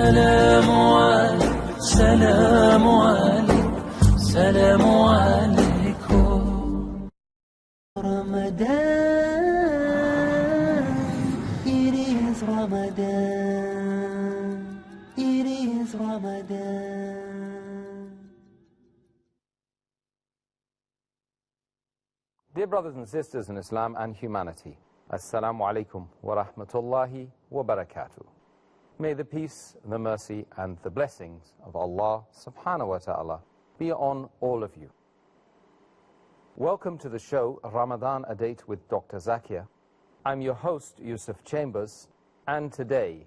سلام عليك سلام عليك سلام عليكم Ramadan, it is Ramadan, it is Ramadan. Dear brothers and sisters in Islam and humanity, Assalamu alaikum wa rahmatullahi wa barakatuh. May the peace, the mercy and the blessings of Allah subhanahu wa ta'ala be on all of you. Welcome to the show Ramadan A Date with Dr. Zakir. I'm your host Yusuf Chambers, and today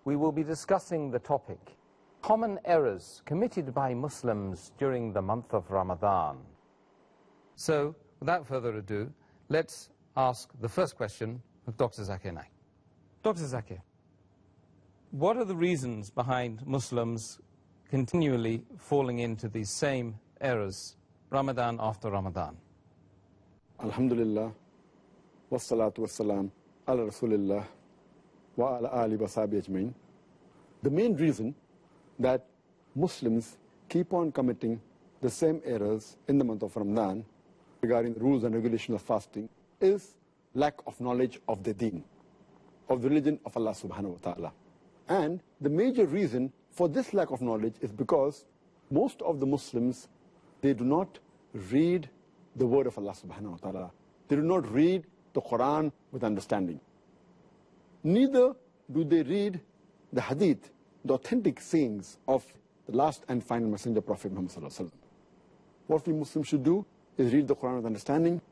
we will be discussing the topic common errors committed by Muslims during the month of Ramadan. So, without further ado, let's ask the first question of Dr. Zakir Naik. Dr. Zakir, what are the reasons behind Muslims continually falling into these same errors, Ramadan after Ramadan? Alhamdulillah, wassalatu wassalam, ala rasulillah, wa ala ali wa sahbihi ajmain. The main reason that Muslims keep on committing the same errors in the month of Ramadan regarding the rules and regulations of fasting is lack of knowledge of the deen, of the religion of Allah subhanahu wa ta'ala. And the major reason for this lack of knowledge is because most of the Muslims, they do not read the word of Allah subhanahu wa ta'ala. They do not read the Quran with understanding. Neither do they read the hadith, the authentic sayings of the last and final messenger Prophet Muhammad sallallahu alaihi wasallam. What we Muslims should do is read the Quran with understanding,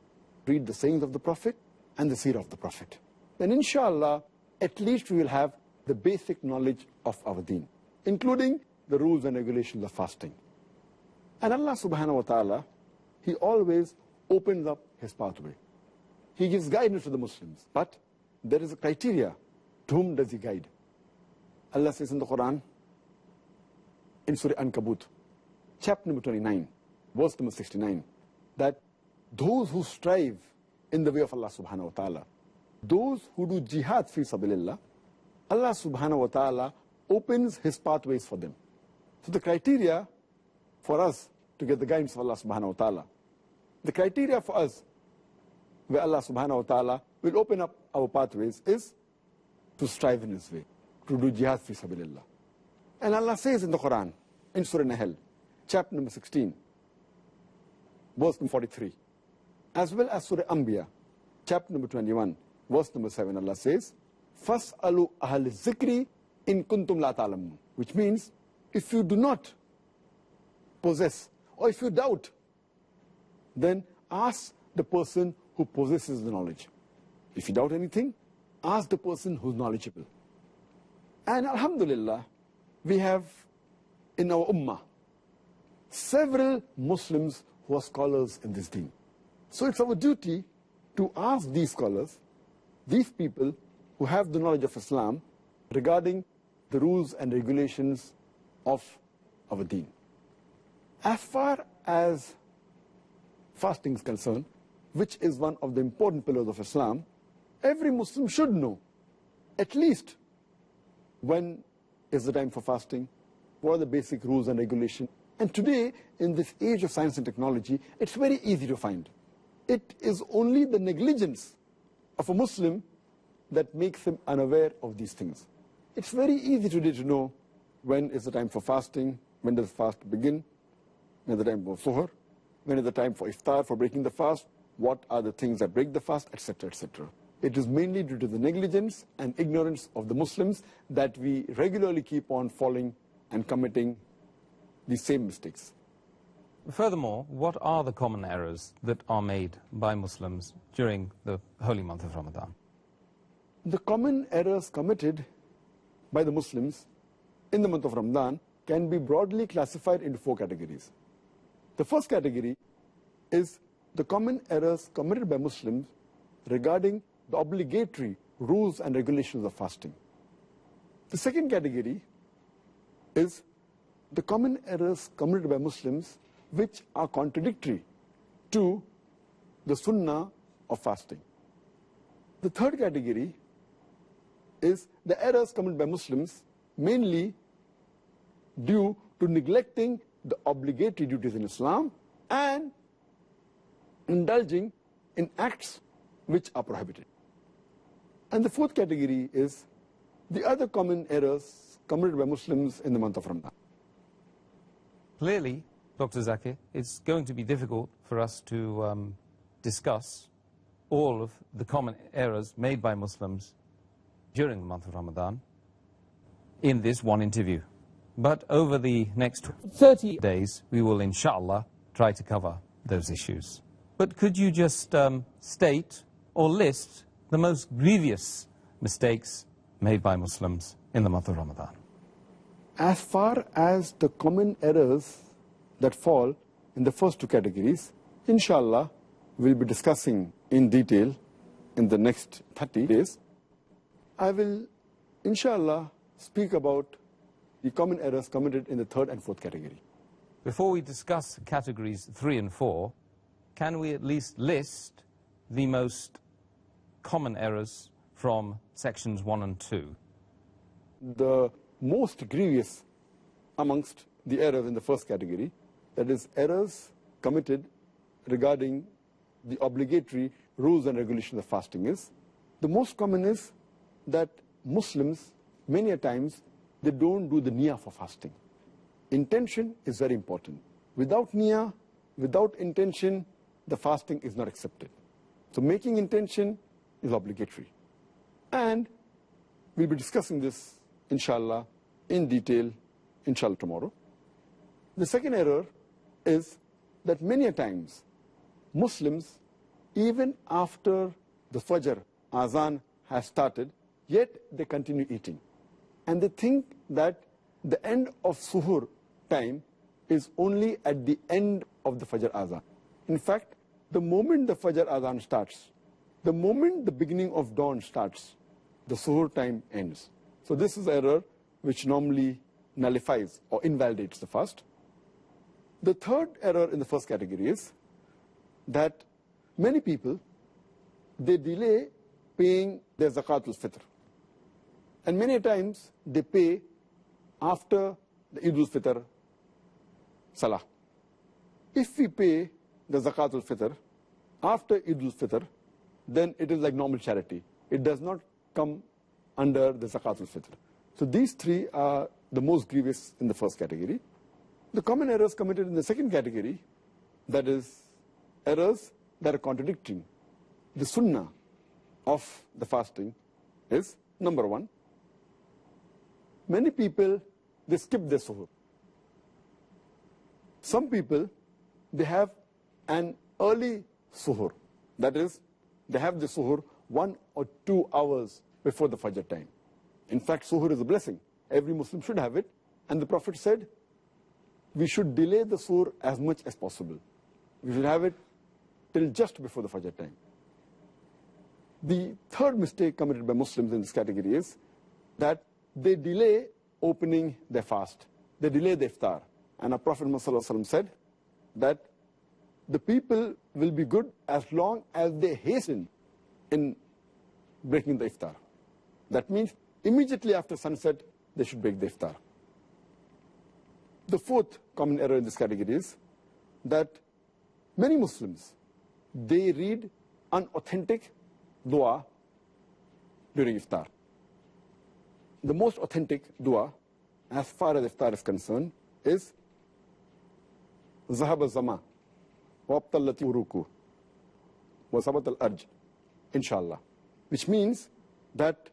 read the sayings of the Prophet and the seerah of the Prophet. Then inshallah, at least we will have the basic knowledge of our deen, including the rules and regulations of fasting. And Allah subhanahu wa ta'ala, He always opens up His pathway. He gives guidance to the Muslims, but there is a criteria. To whom does He guide? Allah says in the Quran, in Surah Ankabut, chapter number 29, verse number 69, that those who strive in the way of Allah subhanahu wa ta'ala, those who do jihad fi sabilillah, Allah subhanahu wa ta'ala opens His pathways for them. So the criteria for us to get the guidance of Allah subhanahu wa ta'ala, the criteria for us where Allah subhanahu wa ta'ala will open up our pathways is to strive in His way, to do jihad fi sabilillah. And Allah says in the Quran, in Surah Nahl, chapter number 16, verse number 43, as well as Surah Anbiya, chapter number 21, verse number 7, Allah says, فَاسْأَلُوا أَهْلِ الذِّكْرِ إِن كُنْتُمْ لَا تَعْلَمُونَ. Which means, if you do not possess, or if you doubt, then ask the person who possesses the knowledge. If you doubt anything, ask the person who's knowledgeable. And alhamdulillah, we have in our ummah several Muslims who are scholars in this deen. So it's our duty to ask these scholars, these people who have the knowledge of Islam regarding the rules and regulations of our deen. As far as fasting is concerned, which is one of the important pillars of Islam, every Muslim should know at least when is the time for fasting, what are the basic rules and regulations. And today, in this age of science and technology, it's very easy to find. It is only the negligence of a Muslim that makes him unaware of these things. It's very easy today to know when is the time for fasting, when does fast begin, when is the time for suhoor, when is the time for iftar, for breaking the fast, what are the things that break the fast, etc., etc. It is mainly due to the negligence and ignorance of the Muslims that we regularly keep on falling and committing these same mistakes. Furthermore, what are the common errors that are made by Muslims during the holy month of Ramadan? The common errors committed by the Muslims in the month of Ramadan can be broadly classified into four categories. The first category is the common errors committed by Muslims regarding the obligatory rules and regulations of fasting. The second category is the common errors committed by Muslims which are contradictory to the sunnah of fasting. The third category is the errors committed by Muslims mainly due to neglecting the obligatory duties in Islam and indulging in acts which are prohibited. And the fourth category is the other common errors committed by Muslims in the month of Ramadan. Clearly, Dr. Zakir, it's going to be difficult for us to discuss all of the common errors made by Muslims during the month of Ramadan in this one interview. But over the next 30 days, we will, inshallah, try to cover those issues. But could you just state or list the most grievous mistakes made by Muslims in the month of Ramadan? As far as the common errors that fall in the first two categories, inshallah, we'll be discussing in detail in the next 30 days. I will, inshallah, speak about the common errors committed in the third and fourth category. Before we discuss categories 3 and 4, can we at least list the most common errors from sections 1 and 2? The most grievous amongst the errors in the first category, that is errors committed regarding the obligatory rules and regulations of fasting, is the most common is that Muslims many a times they don't do the niyyah for fasting. Intention is very important. Without niyyah, without intention, the fasting is not accepted. So making intention is obligatory. And we'll be discussing this, inshallah, in detail, inshallah, tomorrow. The second error is that many a times Muslims, even after the Fajr Azan has started, yet they continue eating. And they think that the end of Suhur time is only at the end of the Fajr Azan. In fact, the moment the Fajr Azan starts, the moment the beginning of dawn starts, the Suhur time ends. So this is error which normally nullifies or invalidates the fast. The third error in the first category is that many people, they delay paying their zakatul fitr. And many times they pay after the Eid al-Fitr Salah. If we pay the zakatul fitr after Eid al-Fitr, then it is like normal charity. It does not come under the zakatul fitr. So these three are the most grievous in the first category. The common errors committed in the second category, that is errors that are contradicting the sunnah of the fasting, is number one, many people, they skip their suhoor. Some people, they have an early suhoor. That is, they have the suhoor 1 or 2 hours before the Fajr time. In fact, suhoor is a blessing. Every Muslim should have it. And the Prophet said, we should delay the suhoor as much as possible. We should have it till just before the Fajr time. The third mistake committed by Muslims in this category is that they delay opening their fast. They delay the iftar. And our Prophet Muhammad said that the people will be good as long as they hasten in breaking the iftar. That means immediately after sunset, they should break the iftar. The fourth common error in this category is that many Muslims, they read unauthentic dua during iftar. The most authentic dua, as far as iftar is concerned, is Zahab al-Zama, Wabtallati uruku, wa sabat al-arj, inshallah. Which means that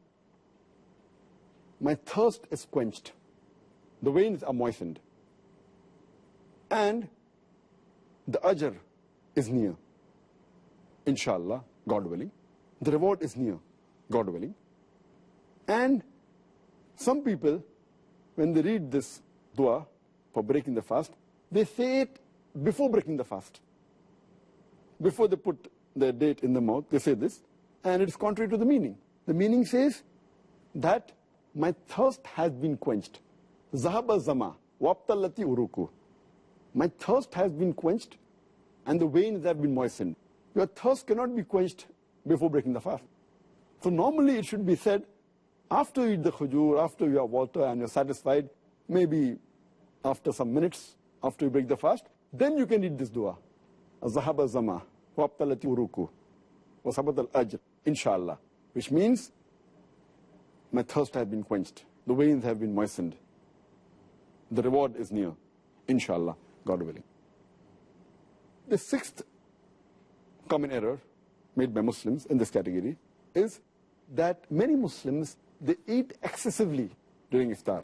my thirst is quenched, the veins are moistened, and the ajr is near, inshallah, God willing. The reward is near, God willing. And some people, when they read this dua for breaking the fast, they say it before breaking the fast. Before they put their date in the mouth, they say this, and it is contrary to the meaning. The meaning says that my thirst has been quenched. Zahaba zama, wabtallati uruku. My thirst has been quenched, and the veins have been moistened. Your thirst cannot be quenched before breaking the fast. So normally it should be said, after you eat the khujur, after you have water and you're satisfied, maybe after some minutes, after you break the fast, then you can read this dua. Zahaba zama, wa abtalati uruku, wa sabat al-ajr, inshallah. Which means, my thirst has been quenched. The veins have been moistened. The reward is near, inshallah, God willing. The sixth common error made by Muslims in this category is that many Muslims, they eat excessively during iftar.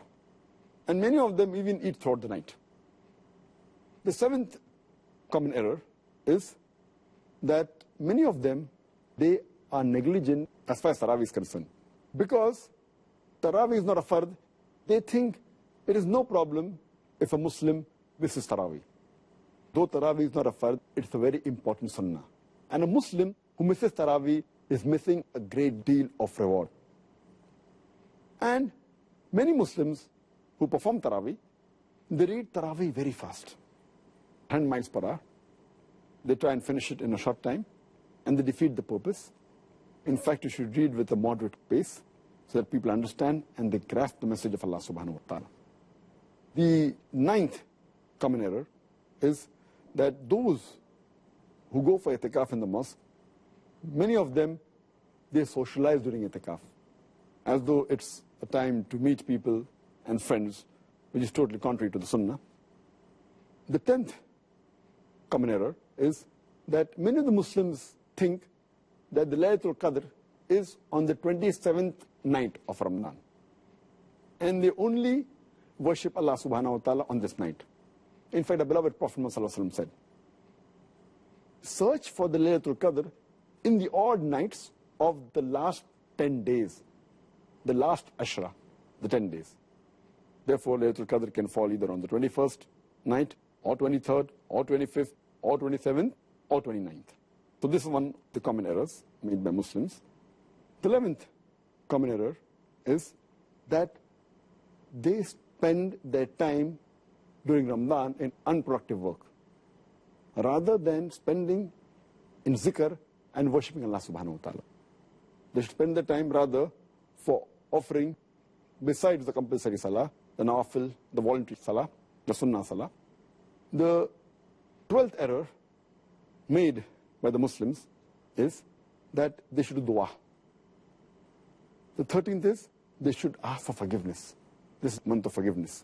And many of them even eat throughout the night. The seventh common error is that many of them, they are negligent as far as Tarawih is concerned. Because Tarawih is not a fard, they think it is no problem if a Muslim misses Tarawih. Though Tarawih is not a fard, it's a very important sunnah. And a Muslim who misses Tarawih is missing a great deal of reward. And many Muslims who perform Tarawih, they read Tarawih very fast, 100 miles per hour. They try and finish it in a short time, and they defeat the purpose. In fact, you should read with a moderate pace so that people understand and they grasp the message of Allah subhanahu wa ta'ala. The ninth common error is that those who go for itikaf in the mosque, many of them, they socialize during itikaf, as though it's a time to meet people and friends, which is totally contrary to the sunnah. The 10th common error is that many of the Muslims think that the Laylatul Qadr is on the 27th night of Ramadan. And they only worship Allah subhanahu wa ta'ala on this night. In fact, the beloved Prophet Muhammad said, search for the Laylatul Qadr in the odd nights of the last 10 days, the last Ashra, the 10 days. Therefore, Laylatul Qadr can fall either on the 21st night, or 23rd, or 25th, or 27th, or 29th. So this is one of the common errors made by Muslims. The 11th common error is that they spend their time during Ramadan in unproductive work, rather than spending in zikr and worshipping Allah subhanahu wa ta'ala. They should spend their time rather for offering, besides the compulsory salah, the nawafil, the voluntary salah, the sunnah salah. The 12th error made by the Muslims is that they should do dua. The 13th is they should ask for forgiveness. This is month of forgiveness.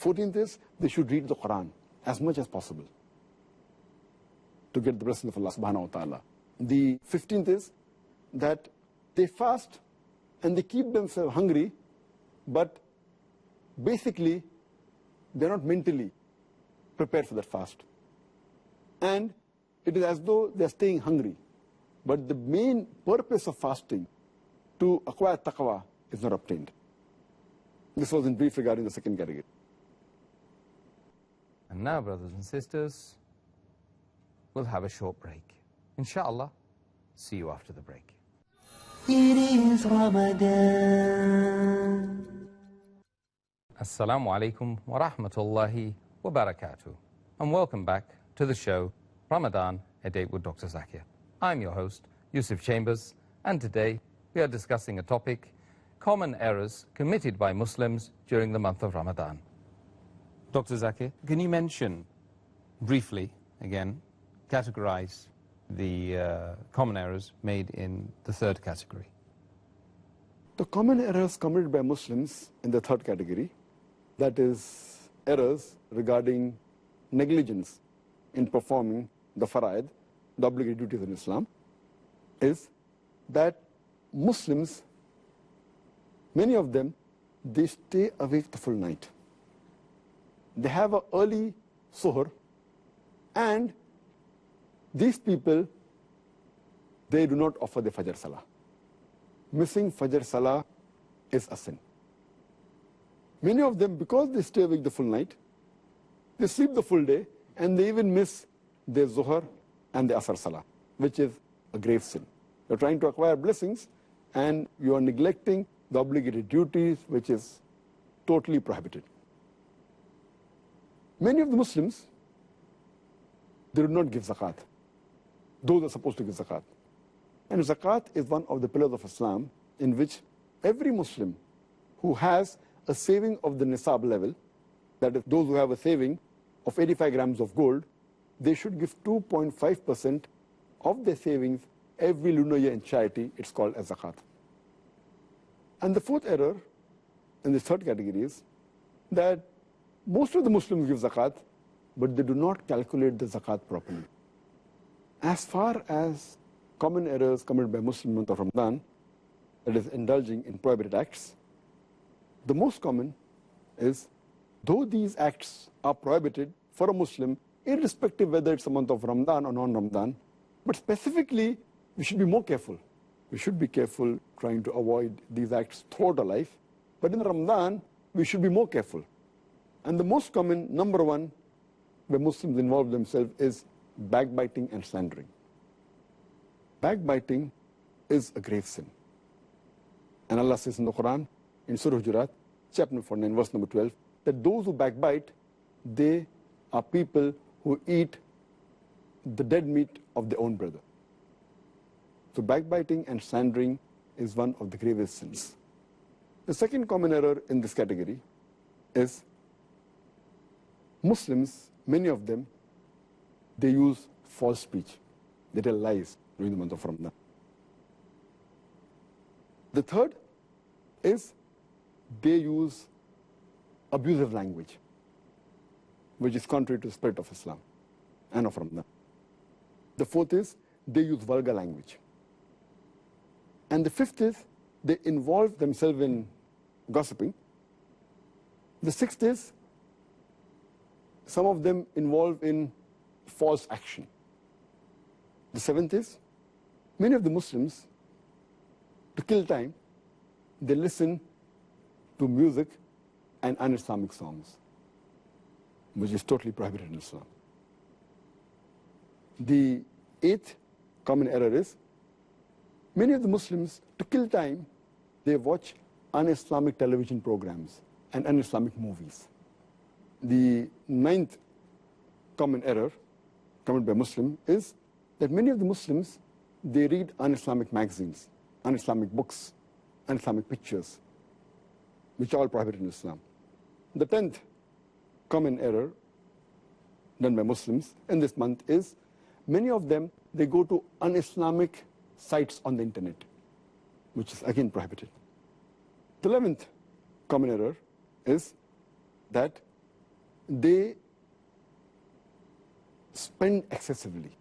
14th is they should read the Quran as much as possible to get the blessing of Allah subhanahu wa ta'ala. The 15th is that they fast and they keep themselves hungry, but basically they're not mentally prepared for that fast. And it is as though they're staying hungry. But the main purpose of fasting, to acquire taqwa, is not obtained. This was in brief regarding the second category. And now, brothers and sisters, we'll have a short break. Inshallah, see you after the break. It is Ramadan. Assalamu alaikum wa rahmatullahi wa barakatuh. And welcome back to the show, Ramadan, a Date with Dr. Zakir. I'm your host, Yusuf Chambers, and today we are discussing a topic, common errors committed by Muslims during the month of Ramadan. Dr. Zakir, can you mention briefly, again, categorize the common errors made in the third category? The common errors committed by Muslims in the third category, that is errors regarding negligence in performing the faraid, the obligatory duties in Islam, is that Muslims, many of them, they stay awake the full night. They have an early suhr, and these people, they do not offer the Fajr Salah. Missing Fajr Salah is a sin. Many of them, because they stay awake the full night, they sleep the full day, and they even miss their Zuhr and the Asr Salah, which is a grave sin. You're trying to acquire blessings, and you are neglecting the obligatory duties, which is totally prohibited. Many of the Muslims, they do not give zakat. Those are supposed to give zakat. And zakat is one of the pillars of Islam, in which every Muslim who has a saving of the nisab level that is, those who have a saving of 85 grams of gold, they should give 2.5% of their savings every lunar year in charity. It's called as zakat. And the fourth error in this third category is that most of the Muslims give zakat, but they do not calculate the zakat properly. As far as common errors committed by Muslims in the month of Ramadan, that is indulging in prohibited acts, the most common is, though these acts are prohibited for a Muslim, irrespective whether it's a month of Ramadan or non-Ramadan, but specifically, we should be more careful. We should be careful trying to avoid these acts throughout our life. But in Ramadan, we should be more careful. And the most common, number one, where Muslims involve themselves is backbiting and slandering. Backbiting is a grave sin. And Allah says in the Quran, in Surah Hujurat, chapter 49, verse number 12, that those who backbite, they are people who eat the dead meat of their own brother. So backbiting and slandering is one of the gravest sins. The second common error in this category is Muslims, many of them, they use false speech. They tell lies during the month of Ramadan. The third is they use abusive language, which is contrary to the spirit of Islam and of Ramadan. The fourth is they use vulgar language. And the fifth is they involve themselves in gossiping. The sixth is some of them involve in false action. The seventh is many of the Muslims, to kill time, they listen to music and un-Islamic songs, which is totally prohibited in Islam. The eighth common error is many of the Muslims, to kill time, they watch un-Islamic television programs and un-Islamic movies. The ninth common error committed by Muslims is that many of the Muslims, they read un-Islamic magazines, un-Islamic books, un-Islamic pictures, which are all prohibited in Islam. The 10th common error done by Muslims in this month is many of them, they go to un-Islamic sites on the internet, which is again prohibited. The 11th common error is that they spend excessively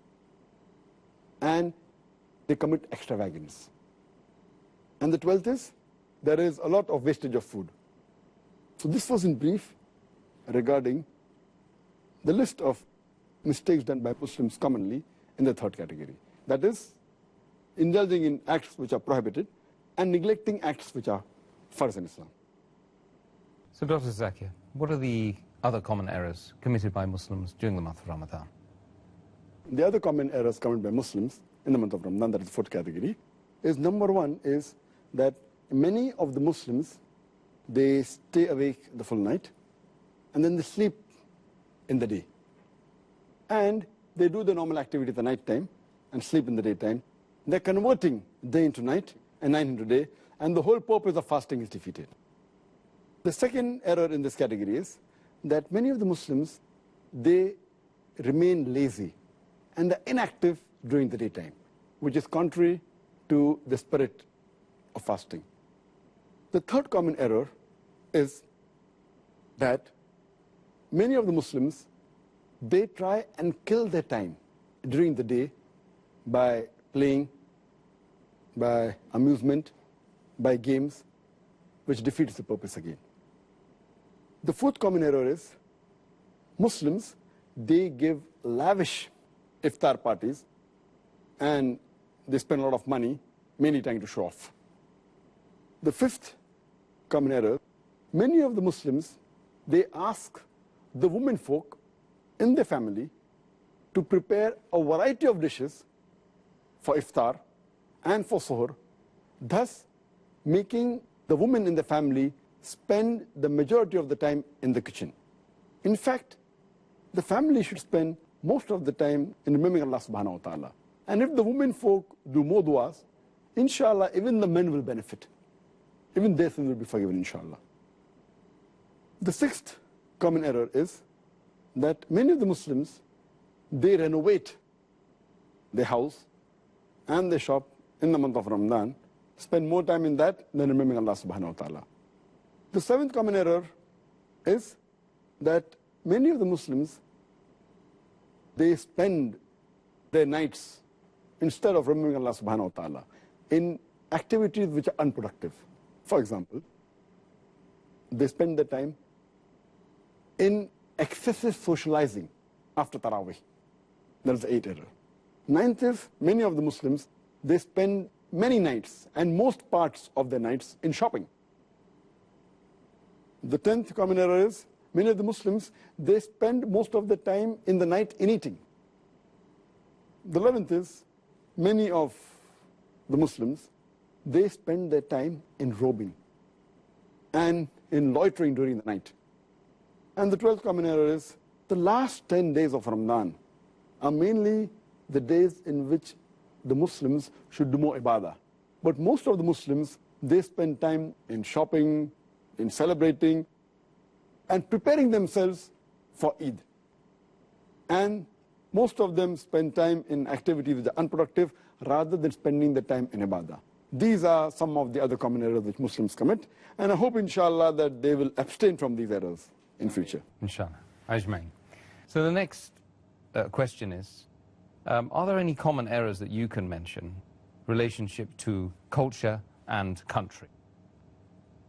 and they commit extravagance. And the 12th is there is a lot of wastage of food. So this was in brief regarding the list of mistakes done by Muslims commonly in the third category. That is, indulging in acts which are prohibited and neglecting acts which are farz in Islam. So, Dr. Zakir, what are the other common errors committed by Muslims during the month of Ramadan? The other common errors committed by Muslims in the month of Ramadan, that is the fourth category, is number one is that many of the Muslims, they stay awake the full night and then they sleep in the day. And they do the normal activity at the night time and sleep in the daytime. They're converting day into night and night into day, and the whole purpose of fasting is defeated. The second error in this category is that many of the Muslims, they remain lazy and they're inactive during the daytime, which is contrary to the spirit of fasting. The third common error is that many of the Muslims, they try and kill their time during the day by playing, by amusement, by games, which defeats the purpose again. The fourth common error is Muslims, they give lavish iftar parties and they spend a lot of money, mainly trying to show off. The fifth common error, many of the Muslims, they ask the women folk in their family to prepare a variety of dishes for iftar and for suhoor, thus making the women in the family spend the majority of the time in the kitchen. In fact, the family should spend most of the time in remembering Allah subhanahu wa ta'ala. And if the women folk do more du'as, inshallah, even the men will benefit. Even their sins will be forgiven, inshallah. The sixth common error is that many of the Muslims, they renovate their house and their shop in the month of Ramadan, spend more time in that than remembering Allah subhanahu wa ta'ala. The seventh common error is that many of the Muslims, they spend their nights, instead of remembering Allah subhanahu wa ta'ala, in activities which are unproductive. For example, they spend their time in excessive socializing after Taraweeh. That is the eighth error. Ninth is, many of the Muslims, they spend many nights and most parts of their nights in shopping. The 10th common error is, many of the Muslims, they spend most of the time in the night in eating. The 11th is, many of the Muslims, they spend their time in roaming and in loitering during the night. And the 12th common error is, the last 10 days of Ramadan are mainly the days in which the Muslims should do more ibadah. But most of the Muslims, they spend time in shopping, in celebrating, and preparing themselves for Eid. And most of them spend time in activities which are unproductive rather than spending the time in ibadah. These are some of the other common errors which Muslims commit, and I hope, inshallah, that they will abstain from these errors in future. Inshallah. Ajmain. So the next question is, are there any common errors that you can mention relationship to culture and country?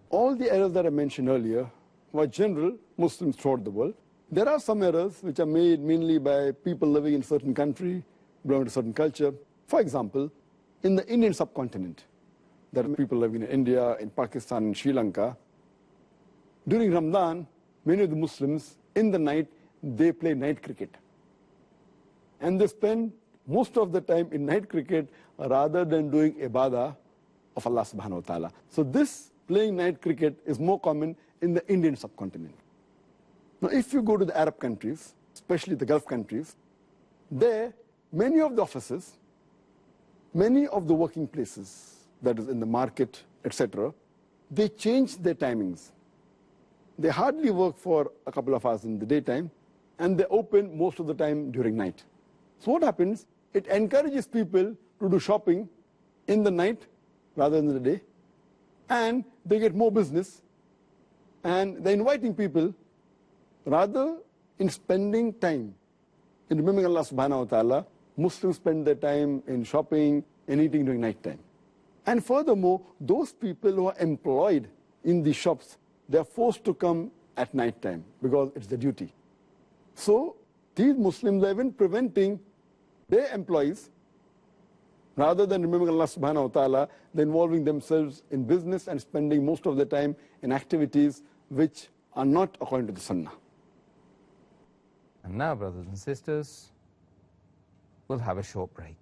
All the errors that I mentioned earlier were general Muslims throughout the world. There are some errors which are made mainly by people living in a certain country, belonging to a certain culture. For example, in the Indian subcontinent, there are people living in India, in Pakistan, in Sri Lanka. During Ramadan, many of the Muslims, in the night, they play night cricket. And they spend most of the time in night cricket rather than doing ibadah of Allah subhanahu wa ta'ala. So this playing night cricket is more common in the Indian subcontinent. Now, if you go to the Arab countries, especially the Gulf countries, there, many of the offices, many of the working places, that is in the market, etc., they change their timings. They hardly work for a couple of hours in the daytime, and they open most of the time during night. So what happens? It encourages people to do shopping in the night rather than the day, and they get more business, and they're inviting people rather in spending time in remembering Allah subhanahu wa ta'ala. Muslims spend their time in shopping and eating during night time. And furthermore, those people who are employed in the shops, they're forced to come at night time because it's their duty. So these Muslims are even preventing their employees, rather than remembering Allah subhanahu wa ta'ala, they're involving themselves in business and spending most of their time in activities which are not according to the Sunnah. And now, brothers and sisters, we'll have a short break.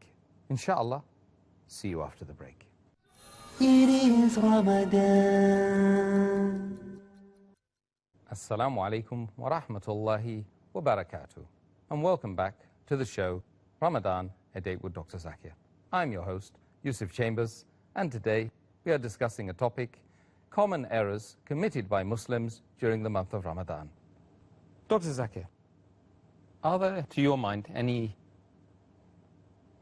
Inshallah, see you after the break. It is Ramadan. Assalamu alaikum wa rahmatullahi wa barakatuh. And welcome back to the show, Ramadan, A Date with Dr. Zakir. I'm your host, Yusuf Chambers, and today we are discussing a topic, common errors committed by Muslims during the month of Ramadan. Dr. Zakir, are there, to your mind, any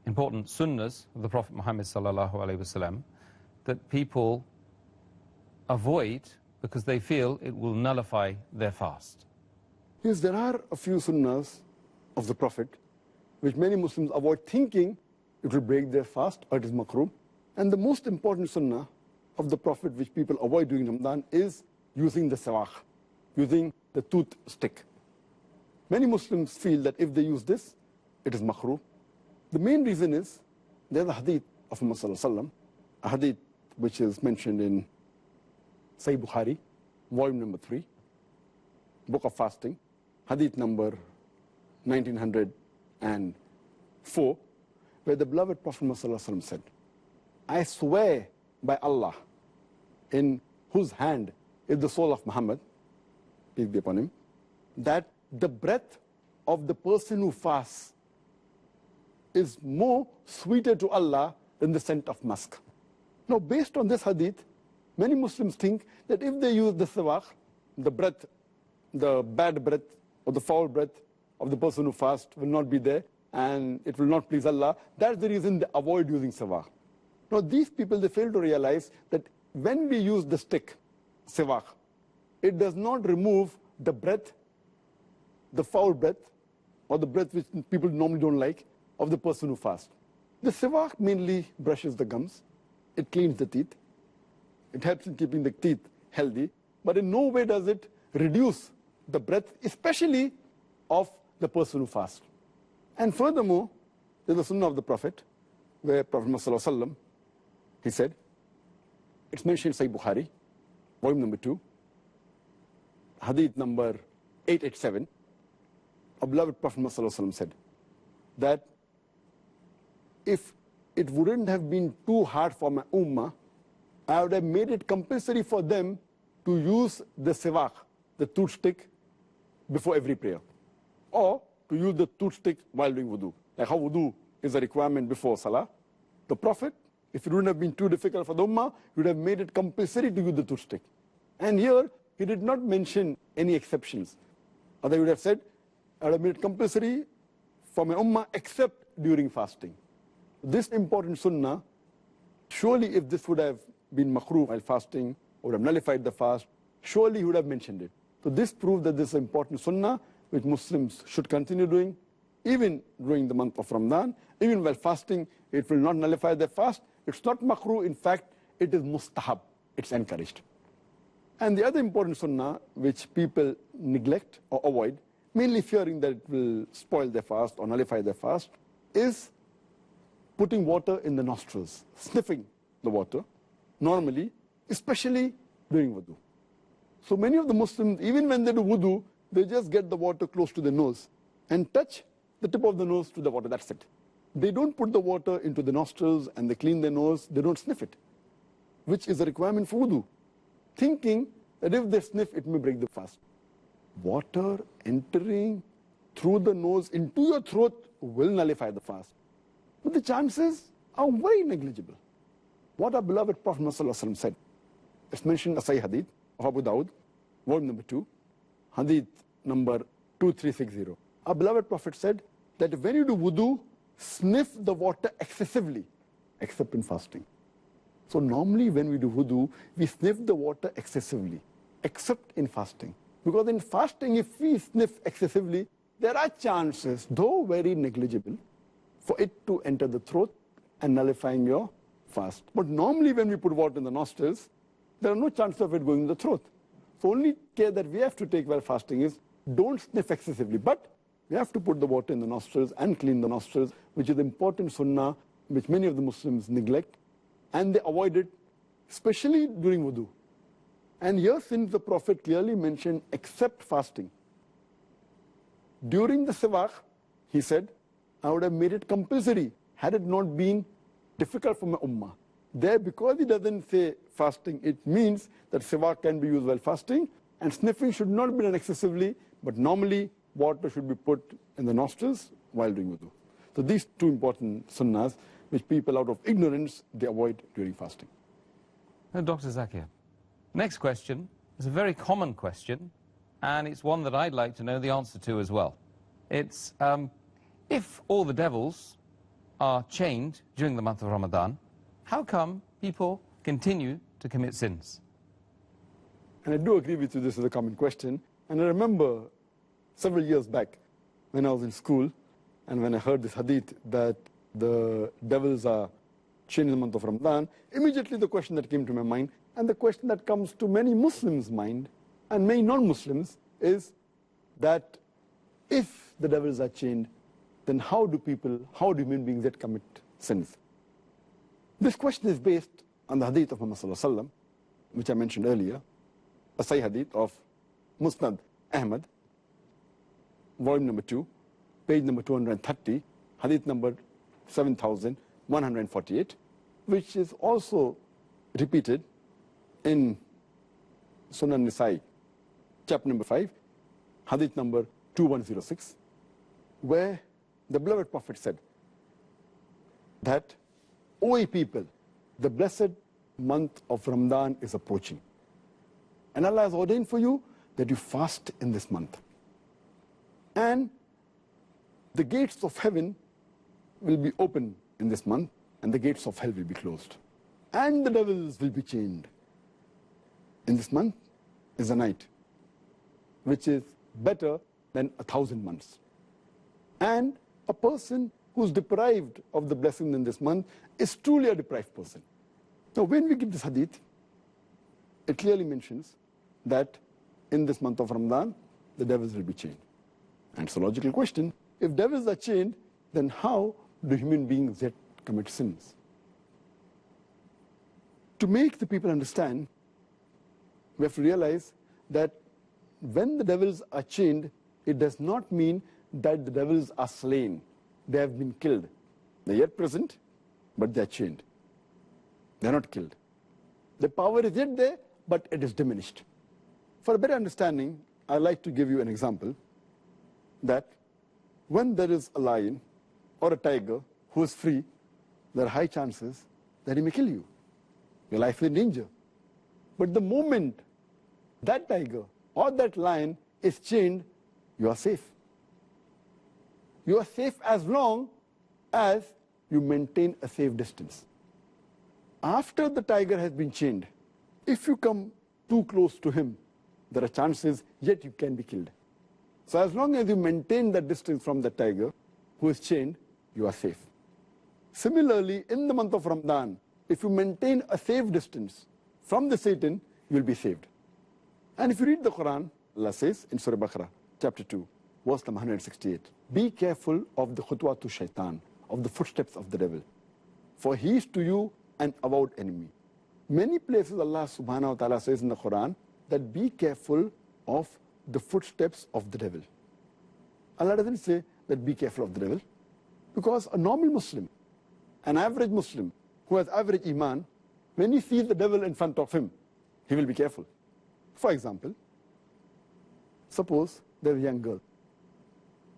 important sunnahs of the Prophet Muhammad sallallahu alaihi wasallam that people avoid because they feel it will nullify their fast? Yes, there are a few sunnahs of the Prophet which many Muslims avoid, thinking it will break their fast or it is makruh. And the most important sunnah of the Prophet which people avoid during Ramadan is using the sawak, using the tooth stick. Many Muslims feel that if they use this, it is makruh. The main reason is there's a hadith of Muhammad sallallahu alaihi wasallam, a hadith which is mentioned in Sahih Bukhari, volume number 3, book of fasting, hadith number 1904, where the beloved Prophet Muhammad sallallahu alaihi wasallam said, I swear by Allah, in whose hand is the soul of Muhammad, peace be upon him, that the breath of the person who fasts is more sweeter to Allah than the scent of musk. Now, based on this hadith, many Muslims think that if they use the sawak, the breath the bad breath or the foul breath of the person who fasts will not be there, and it will not please Allah. That's the reason they avoid using siwak. Now, these people, they fail to realize that when we use the stick, siwak, it does not remove the breath, the foul breath, or the breath which people normally don't like, of the person who fasts. The siwak mainly brushes the gums, it cleans the teeth, it helps in keeping the teeth healthy, but in no way does it reduce the breath, especially of the person who fasts. And furthermore, there's the sunnah of the Prophet, where Prophet Muhammad, he said, it's mentioned in Sahih Bukhari, volume number 2, hadith number 887, our beloved Prophet Muhammad said that if it wouldn't have been too hard for my ummah, I would have made it compulsory for them to use the siwak, the toothstick, before every prayer, or to use the toothstick while doing wudu. Like how wudu is a requirement before salah, the Prophet, if it wouldn't have been too difficult for the ummah, he would have made it compulsory to use the toothstick. And here, he did not mention any exceptions. Otherwise, he would have said, I would have made it compulsory for my ummah except during fasting. This important sunnah, surely if this would have been makruh while fasting, or would have nullified the fast, surely he would have mentioned it. So this proves that this is an important sunnah which Muslims should continue doing, even during the month of Ramadan. Even while fasting, it will not nullify their fast. It's not makruh, in fact, it is mustahab, it's encouraged. And the other important sunnah which people neglect or avoid, mainly fearing that it will spoil their fast or nullify their fast, is putting water in the nostrils, sniffing the water, normally, especially during wudu. So many of the Muslims, even when they do wudu, they just get the water close to the nose and touch the tip of the nose to the water, that's it. They don't put the water into the nostrils and they clean their nose, they don't sniff it, which is a requirement for wudu, thinking that if they sniff, it may break the fast. Water entering through the nose into your throat will nullify the fast. But the chances are very negligible. What our beloved Prophet Muhammad said, it's mentioned in Sahih Hadith of Abu Dawud, volume number 2, Hadith number 2360. Our beloved Prophet said that when you do wudu, sniff the water excessively, except in fasting. So normally when we do wudu, we sniff the water excessively, except in fasting. Because in fasting, if we sniff excessively, there are chances, though very negligible, for it to enter the throat and nullifying your fast. But normally when we put water in the nostrils, there are no chances of it going in the throat. So only care that we have to take while fasting is don't sniff excessively. But we have to put the water in the nostrils and clean the nostrils, which is important sunnah which many of the Muslims neglect, and they avoid it, especially during wudu. And here, since the Prophet clearly mentioned except fasting, during the siwak, he said, I would have made it compulsory had it not been difficult for my ummah. There, because he doesn't say fasting, it means that siwak can be used while fasting, and sniffing should not be done excessively, but normally water should be put in the nostrils while doing wudu. So these two important sunnahs, which people out of ignorance, they avoid during fasting. Now, Dr. Zakir, next question is a very common question, and it's one that I'd like to know the answer to as well. It's, if all the devils are chained during the month of Ramadan, how come people continue to commit sins? And I do agree with you, this is a common question. And I remember several years back when I was in school and when I heard this hadith that the devils are chained in the month of Ramadan, immediately the question that came to my mind, and the question that comes to many Muslims' mind and many non-Muslims, is that if the devils are chained, then how do human beings that commit sins? This question is based on the hadith of Muhammad, which I mentioned earlier, a Sahih hadith of Musnad Ahmad, volume number 2, page number 230, hadith number 7148, which is also repeated in Sunan Nisa'i, chapter number 5, hadith number 2106, where the beloved Prophet said that, O ye people, the blessed month of Ramadan is approaching. And Allah has ordained for you that you fast in this month. And the gates of heaven will be open in this month, and the gates of hell will be closed. And the devils will be chained. In this month is a night, which is better than 1,000 months. And a person who's deprived of the blessing in this month is truly a deprived person. Now, when we get this hadith, it clearly mentions that in this month of Ramadan, the devils will be chained. And it's a logical question. If devils are chained, then how do human beings yet commit sins? To make the people understand, we have to realize that when the devils are chained, it does not mean that the devils are slain. They have been killed. They're yet present, but they're chained. They're not killed. The power is yet there, but it is diminished. For a better understanding, I'd like to give you an example that when there is a lion or a tiger who is free, there are high chances that he may kill you. Your life is in danger. But the moment that tiger or that lion is chained, you are safe. You are safe as long as you maintain a safe distance. After the tiger has been chained, if you come too close to him, there are chances yet you can be killed. So as long as you maintain that distance from the tiger who is chained, you are safe. Similarly, in the month of Ramadan, if you maintain a safe distance from the Satan, you will be saved. And if you read the Quran, Allah says in Surah Baqarah, chapter 2, verse number 168, be careful of the khutwatu shaitan, of the footsteps of the devil, for he is to you an avowed enemy. Many places Allah subhanahu wa ta'ala says in the Quran that be careful of the footsteps of the devil. Allah doesn't say that be careful of the devil, because a normal Muslim, an average Muslim who has average iman, when he sees the devil in front of him, he will be careful. For example, suppose there's a young girl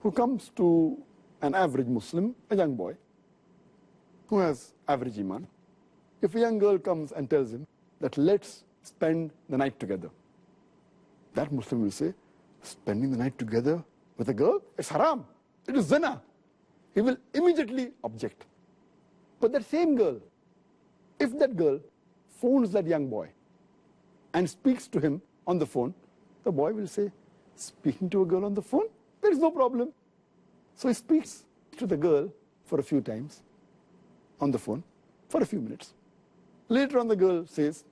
who comes to an average Muslim, a young boy, who has average iman. If a young girl comes and tells him that let's spend the night together, that Muslim will say, spending the night together with a girl, it's haram, it is zina. He will immediately object. But that same girl, if that girl phones that young boy and speaks to him on the phone, the boy will say, speaking to a girl on the phone, there is no problem. So he speaks to the girl for a few times on the phone for a few minutes. Later on the girl says,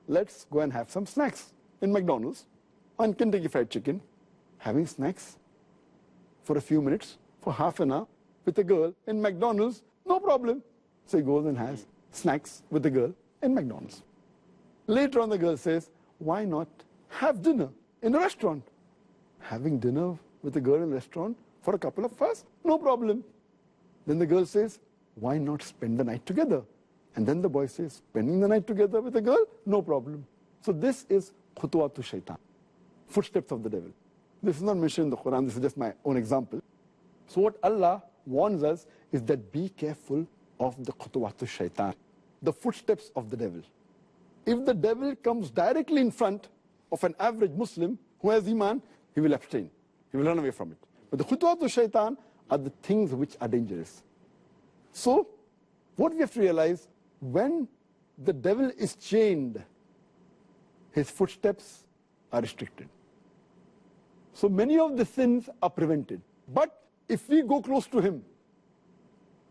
let's go and have some snacks in McDonald's on Kentucky Fried Chicken. Having snacks for a few minutes, for half an hour with a girl in McDonald's, no problem. So he goes and has snacks with the girl in McDonald's. Later on the girl says, why not have dinner in a restaurant? Having dinner with a girl in a restaurant for a couple of hours, no problem. Then the girl says, why not spend the night together? And then the boy says, spending the night together with a girl, no problem. So this is khutwatu shaitan, footsteps of the devil. This is not mentioned in the Quran, this is just my own example. So what Allah warns us is that be careful of the khutwatu shaitan, the footsteps of the devil. If the devil comes directly in front of an average Muslim who has iman, he will abstain. He will run away from it. But the khutwatu shaitan are the things which are dangerous. So what we have to realize, when the devil is chained, his footsteps are restricted. So many of the sins are prevented. But if we go close to him,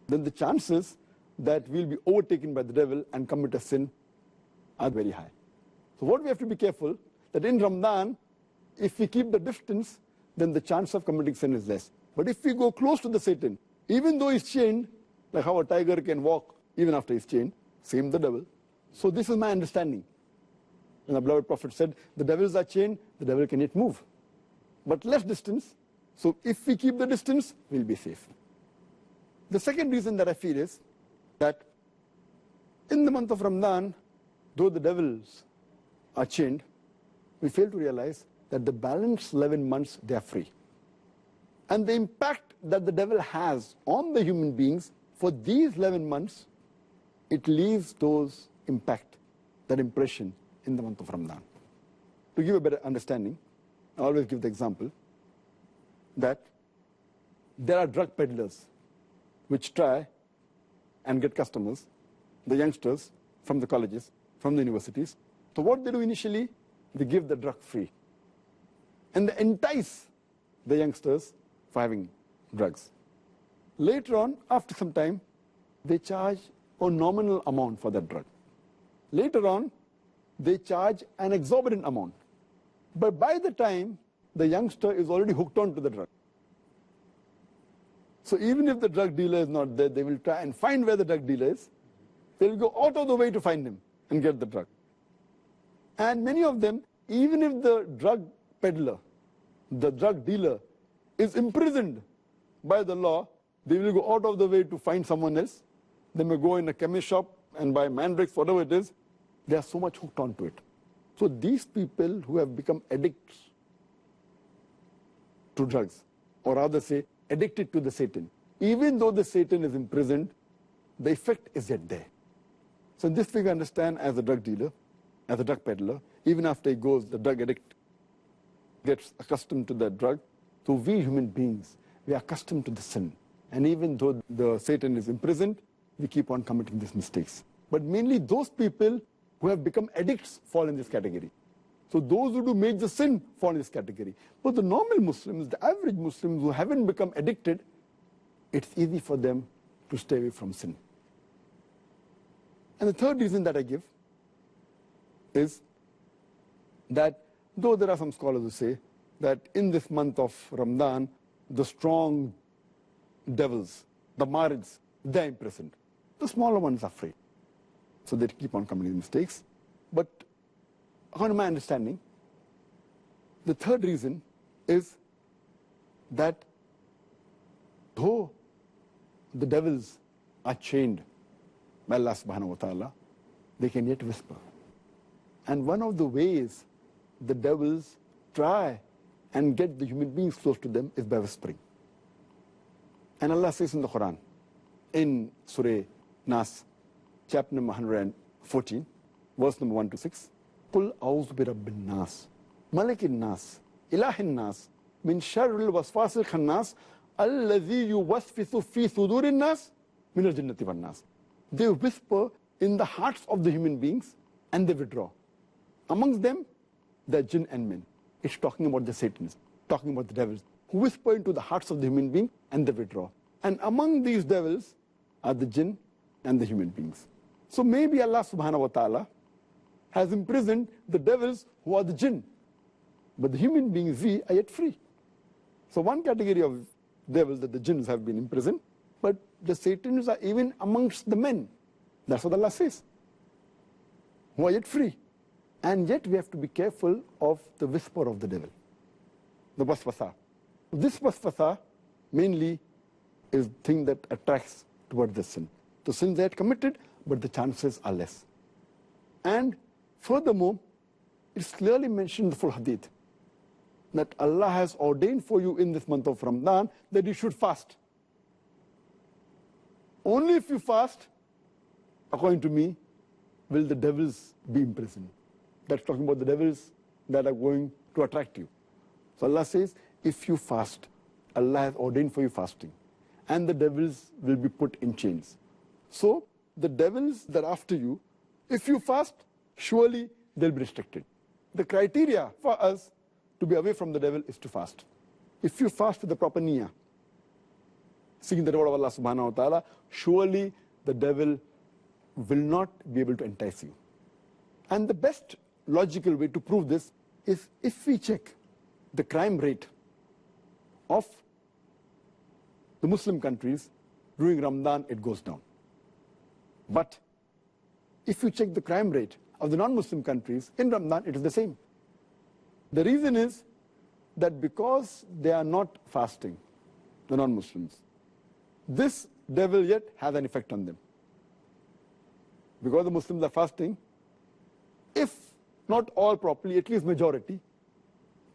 then the chances that we'll be overtaken by the devil and commit a sin are very high. So what we have to be careful, that in Ramadan, if we keep the distance, then the chance of committing sin is less. But if we go close to the Satan, even though he's chained, like how a tiger can walk even after he's chained, same the devil. So this is my understanding. And the beloved Prophet said, the devils are chained, the devil can yet move. But less distance, so if we keep the distance, we'll be safe. The second reason that I feel is that in the month of Ramadan, though the devils are chained, we fail to realize that the balance 11 months, they are free. And the impact that the devil has on the human beings for these 11 months, it leaves those impact, that impression in the month of Ramadan. To give a better understanding, I always give the example that there are drug peddlers which try and get customers, the youngsters from the colleges, from the universities. So what they do initially, they give the drug free. And they entice the youngsters for having drugs. Later on, after some time, they charge a nominal amount for that drug. Later on, they charge an exorbitant amount. But by the time, the youngster is already hooked on to the drug. So even if the drug dealer is not there, they will try and find where the drug dealer is. They will go out of the way to find him and get the drug. And many of them, even if the drug peddler, the drug dealer, is imprisoned by the law, they will go out of the way to find someone else. They may go in a chemist shop and buy mandrakes, whatever it is. They are so much hooked onto it. So these people who have become addicts to drugs, or rather say addicted to the Satan, even though the Satan is imprisoned, the effect is yet there. So in this we can understand as a drug dealer, as a drug peddler, even after he goes, the drug addict gets accustomed to that drug. So we human beings, we are accustomed to the sin. And even though the Satan is imprisoned, we keep on committing these mistakes. But mainly those people who have become addicts fall in this category. So those who do major sin fall in this category. But the normal Muslims, the average Muslims who haven't become addicted, it's easy for them to stay away from sin. And the third reason that I give is that though there are some scholars who say that in this month of Ramadan, the strong devils, the marids, they're imprisoned. The smaller ones are free. So they keep on committing mistakes. But according to my understanding, the third reason is that though the devils are chained by Allah subhanahu wa ta'ala, they can yet whisper. And one of the ways the devils try and get the human beings close to them is by whispering. And Allah says in the Quran, in Surah Nas, chapter number 114, verse number 1 to 6, قُلْ أَعُوذُ بِرَبِّ النَّاسِ مَلِكِ النَّاسِ إِلَهِ النَّاسِ مِنْ شَرِّ الْوَسْوَاسِ الْخَنَّاسِ الَّذِي يُوَسْوِسُ فِي صُدُورِ النَّاسِ مِنَ الْجِنَّةِ وَالنَّاسِ. They whisper in the hearts of the human beings and they withdraw. Amongst them, the jinn and men. It's talking about the Satans, talking about the devils, who whisper into the hearts of the human being and they withdraw. And among these devils are the jinn and the human beings. So maybe Allah subhanahu wa ta'ala has imprisoned the devils who are the jinn. But the human beings, we are yet free. So one category of devils, that the jinns have been imprisoned, but the Satans are even amongst the men. That's what Allah says. Who are yet free. And yet we have to be careful of the whisper of the devil, the waswasa. This waswasa mainly is the thing that attracts towards the sin. The sins they had committed, but the chances are less. And furthermore, it's clearly mentioned in the full hadith that Allah has ordained for you in this month of Ramadan that you should fast. Only if you fast, according to me, will the devils be imprisoned. That's talking about the devils that are going to attract you. So Allah says, if you fast, Allah has ordained for you fasting. And the devils will be put in chains. So the devils that are after you, if you fast, surely they'll be restricted. The criteria for us to be away from the devil is to fast. If you fast with the proper niyyah, seeking the reward of Allah subhanahu wa ta'ala, surely the devil will not be able to entice you. And the best logical way to prove this is if we check the crime rate of the Muslim countries during Ramadan, it goes down. But if you check the crime rate of the non-Muslim countries in Ramadan, it is the same. The reason is that because they are not fasting, the non-Muslims, this devil yet has an effect on them. Because the Muslims are fasting, if not all properly, at least majority,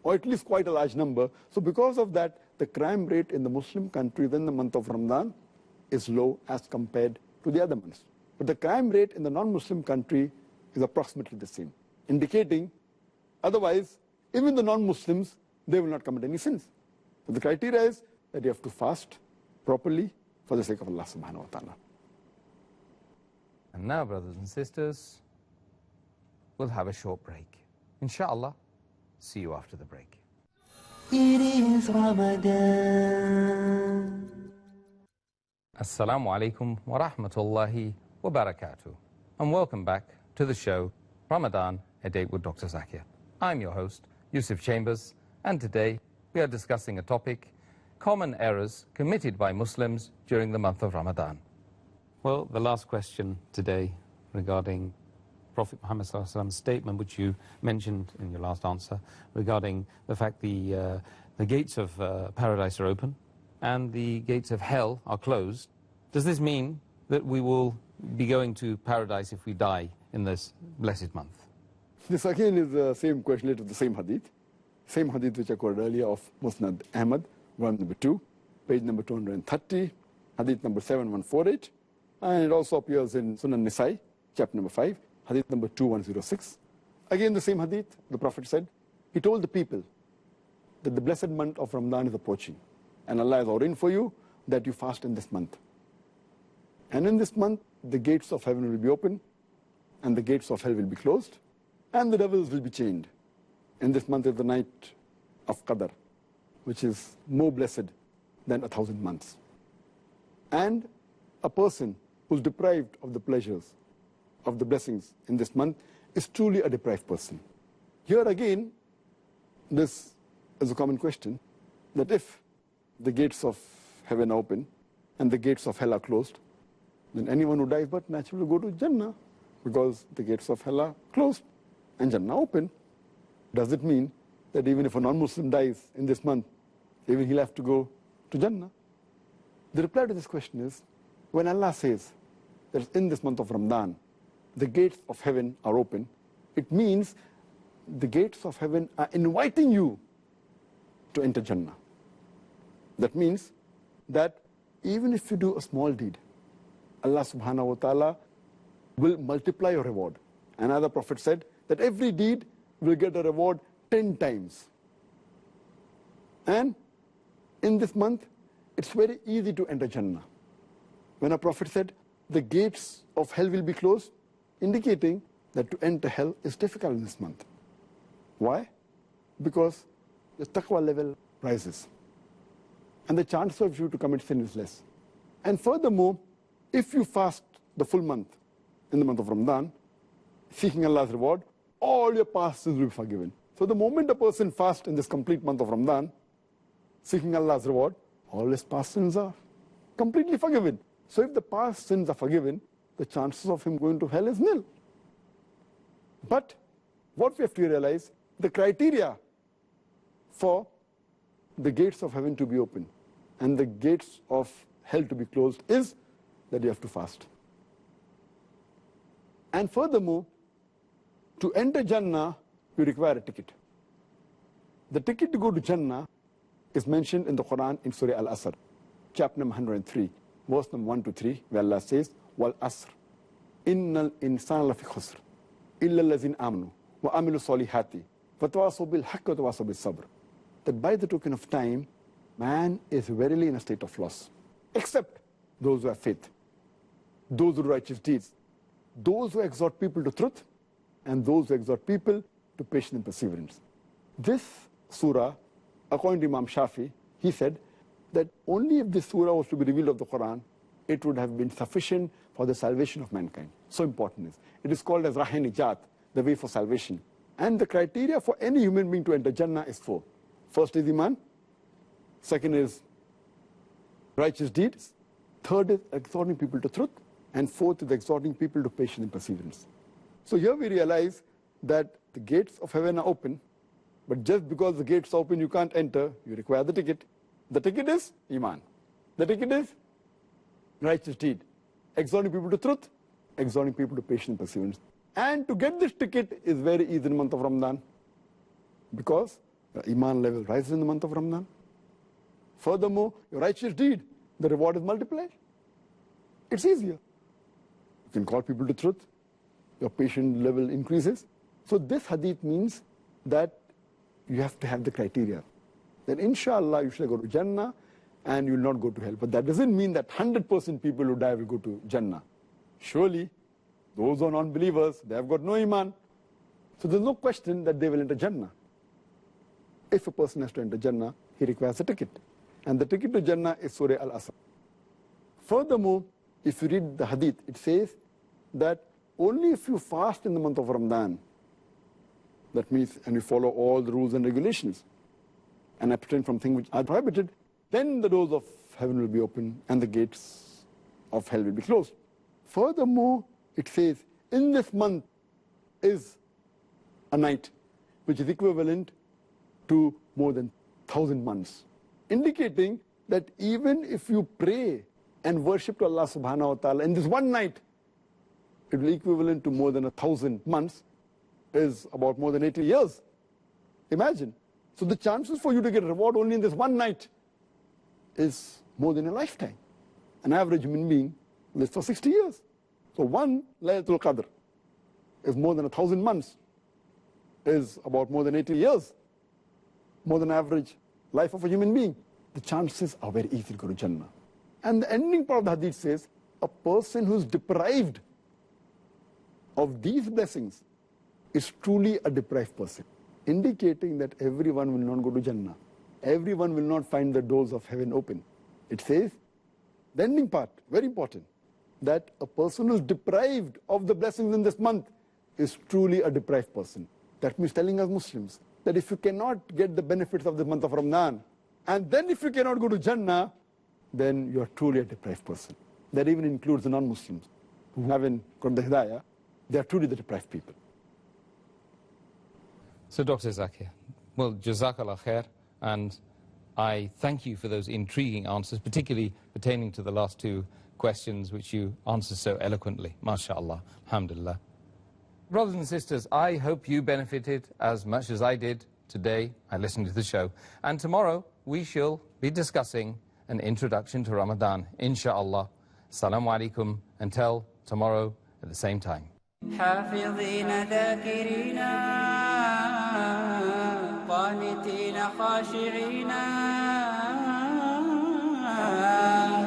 or at least quite a large number. So because of that, the crime rate in the Muslim countries in the month of Ramadan is low as compared to the other months. But the crime rate in the non-Muslim country is approximately the same, indicating otherwise, even the non-Muslims, they will not commit any sins. So the criteria is that you have to fast properly for the sake of Allah subhanahu wa ta'ala. And now, brothers and sisters, we'll have a short break. Inshallah, see you after the break. It is Ramadan. Assalamu alaikum wa rahmatullahi wa barakatuh. And welcome back to the show, Ramadan, A Date with Dr. Zakir. I'm your host, Yusuf Chambers, and today we are discussing a topic, common errors committed by Muslims during the month of Ramadan. Well, the last question today regarding Prophet Muhammad ﷺ's statement, which you mentioned in your last answer, regarding the fact the gates of paradise are open and the gates of hell are closed. Does this mean that we will be going to paradise if we die in this blessed month? This again is the same question related to the same hadith which I quoted earlier of Musnad Ahmad, volume number 2, page number 230, hadith number 7148, and it also appears in Sunan Nisai, chapter number 5, hadith number 2106. Again the same hadith, the Prophet said, he told the people that the blessed month of Ramadan is approaching, and Allah has ordained for you that you fast in this month. And in this month, the gates of heaven will be open, and the gates of hell will be closed, and the devils will be chained. In this month is the night of Qadr, which is more blessed than 1,000 months. And a person who is deprived of the pleasures, of the blessings in this month, is truly a deprived person. Here again, this is a common question, that if the gates of heaven are open and the gates of hell are closed, then anyone who dies but naturally will go to Jannah, because the gates of hell are closed and Jannah open. Does it mean that even if a non-Muslim dies in this month, even he'll have to go to Jannah? The reply to this question is, when Allah says that in this month of Ramadan, the gates of heaven are open, it means the gates of heaven are inviting you to enter Jannah. That means that even if you do a small deed, Allah subhanahu wa ta'ala will multiply your reward. Another Prophet said that every deed will get a reward 10 times. And in this month, it's very easy to enter Jannah. When a Prophet said the gates of hell will be closed, indicating that to enter hell is difficult in this month. Why? Because the taqwa level rises, and the chance of you to commit sin is less. And furthermore, if you fast the full month, in the month of Ramadan, seeking Allah's reward, all your past sins will be forgiven. So the moment a person fasts in this complete month of Ramadan, seeking Allah's reward, all his past sins are completely forgiven. So if the past sins are forgiven, the chances of him going to hell is nil. But what we have to realize, the criteria for the gates of heaven to be open and the gates of hell to be closed is that you have to fast. And furthermore, to enter Jannah, you require a ticket. The ticket to go to Jannah is mentioned in the Quran in Surah Al-Asr, chapter number 103, verse number 1 to 3, where Allah says, Wal Asr, Innal insana lafi khusr, illa allazina amanu, wa amilu salihati, wa tawasaw bil haqqi wa tawasaw bis sabr. That by the token of time, man is verily in a state of loss, except those who have faith, those who do righteous deeds, those who exhort people to truth, and those who exhort people to patience and perseverance. This surah, according to Imam Shafi, he said that only if this surah was to be revealed of the Quran, it would have been sufficient for the salvation of mankind. So important is. It is called as Rahe-Nijat, the way for salvation. And the criteria for any human being to enter Jannah is 4. First is Iman. Second is righteous deeds. Third is exhorting people to truth. And fourth is exhorting people to patience and perseverance. So here we realize that the gates of heaven are open, but just because the gates are open, you can't enter, you require the ticket. The ticket is Iman. The ticket is righteous deed. Exhorting people to truth, exhorting people to patience and perseverance. And to get this ticket is very easy in the month of Ramadan, because the Iman level rises in the month of Ramadan. Furthermore, your righteous deed, the reward is multiplied. It's easier. You can call people to truth, your patient level increases. So this hadith means that you have to have the criteria. then inshallah you shall go to Jannah and you will not go to hell. But that doesn't mean that 100% people who die will go to Jannah. Surely, those who are non-believers, they have got no iman. So there's no question that they will enter Jannah. If a person has to enter Jannah, he requires a ticket. And the ticket to Jannah is Surah Al-Asr. Furthermore, if you read the hadith, it says that only if you fast in the month of Ramadan, that means, and you follow all the rules and regulations, and abstain from things which are prohibited, then the doors of heaven will be open and the gates of hell will be closed. Furthermore, it says, in this month is a night, which is equivalent to more than 1,000 months, indicating that even if you pray and worship to Allah subhanahu wa ta'ala in this one night, it will be equivalent to more than 1,000 months, is about more than 80 years. Imagine. So the chances for you to get reward only in this one night is more than a lifetime. An average human being lives for 60 years. So one Laylatul Qadr is more than 1,000 months, is about more than 80 years, more than average life of a human being. The chances are very easy to go to Jannah. And the ending part of the hadith says, a person who's deprived of these blessings is truly a deprived person, indicating that everyone will not go to Jannah. Everyone will not find the doors of heaven open. It says, the ending part, very important, that a person who is deprived of the blessings in this month is truly a deprived person. That means telling us Muslims that if you cannot get the benefits of the month of Ramadan, and then if you cannot go to Jannah, then you are truly a deprived person. That even includes the non-Muslims who haven't got the Hidayah. They are truly the deprived people. So Dr. Zakir, well, Jazakallah khair, and I thank you for those intriguing answers, particularly pertaining to the last two questions which you answered so eloquently. MashaAllah, alhamdulillah. Brothers and sisters, I hope you benefited as much as I did today. I listened to the show. And tomorrow we shall be discussing an introduction to Ramadan, inshaAllah. Assalamu alaikum. Until tomorrow at the same time. حافظين ذاكرين قانتين خاشعين